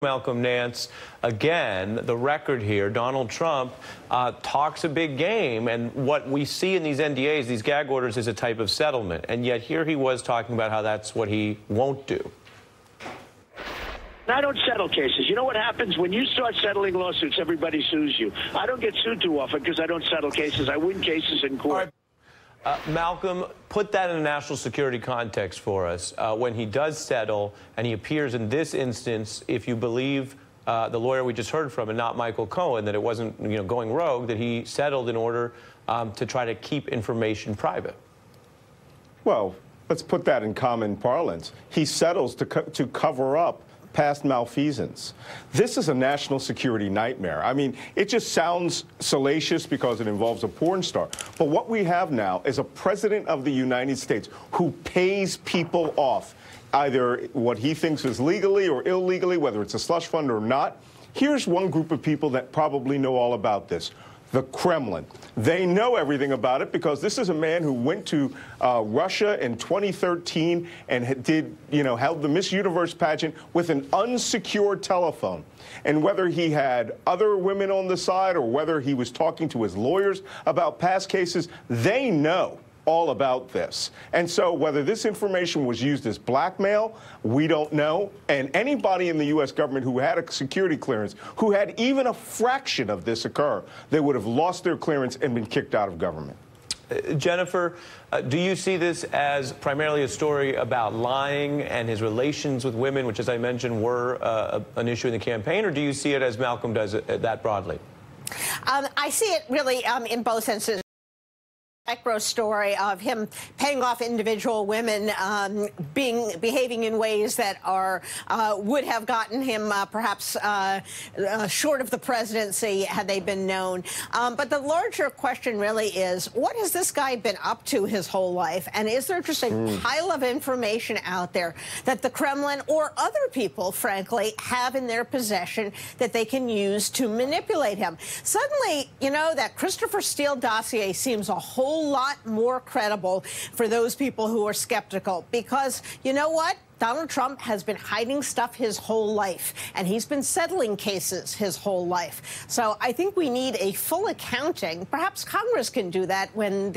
Malcolm Nance, again, the record here, Donald Trump talks a big game, and what we see in these NDAs, these gag orders, is a type of settlement, and yet here he was talking about how that's what he won't do. I don't settle cases. You know what happens when you start settling lawsuits? Everybody sues you. I don't get sued too often because I don't settle cases. I win cases in court. Malcolm, put that in a national security context for us. When he does settle, and he appears in this instance, if you believe the lawyer we just heard from, and not Michael Cohen, that it wasn't going rogue, that he settled in order to try to keep information private. Well, let's put that in common parlance. He settles to cover up past malfeasance. This is a national security nightmare. I mean, it just sounds salacious because it involves a porn star. But what we have now is a president of the United States who pays people off, either what he thinks is legally or illegally, whether it's a slush fund or not. Here's one group of people that probably know all about this. The Kremlin. They know everything about it because this is a man who went to Russia in 2013 and held the Miss Universe pageant with an unsecured telephone. And whether he had other women on the side or whether he was talking to his lawyers about past cases, they know all about this. And so whether this information was used as blackmail, we don't know. And anybody in the U.S. government who had a security clearance, who had even a fraction of this occur, they would have lost their clearance and been kicked out of government. Jennifer, do you see this as primarily a story about lying and his relations with women, which, as I mentioned, were an issue in the campaign, or do you see it as Malcolm does that broadly? I see it really in both senses. Gross story of him paying off individual women, behaving in ways that would have gotten him perhaps short of the presidency had they been known. But the larger question really is, what has this guy been up to his whole life? And is there just a pile of information out there that the Kremlin or other people, frankly, have in their possession that they can use to manipulate him? Suddenly, that Christopher Steele dossier seems a whole lot more credible for those people who are skeptical, because you know what? Donald Trump has been hiding stuff his whole life, and he's been settling cases his whole life. So I think we need a full accounting. Perhaps Congress can do that when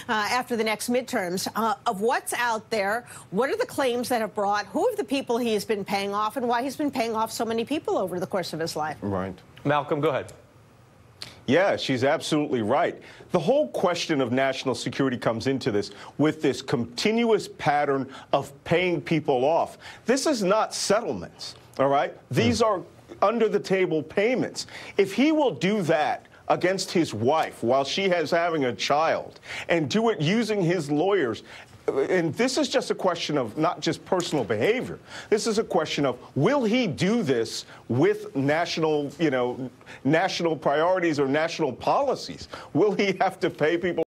after the next midterms, of what's out there, what are the claims that have brought, who are the people he has been paying off, and why he's been paying off so many people over the course of his life. Right. Malcolm, go ahead. Yeah, she's absolutely right. The whole question of national security comes into this with this continuous pattern of paying people off. This is not settlements, all right? These are under-the-table payments. If he will do that against his wife while she is having a child and do it using his lawyers, and this is just a question of not just personal behavior. This is a question of, will he do this with national priorities or national policies? Will he have to pay people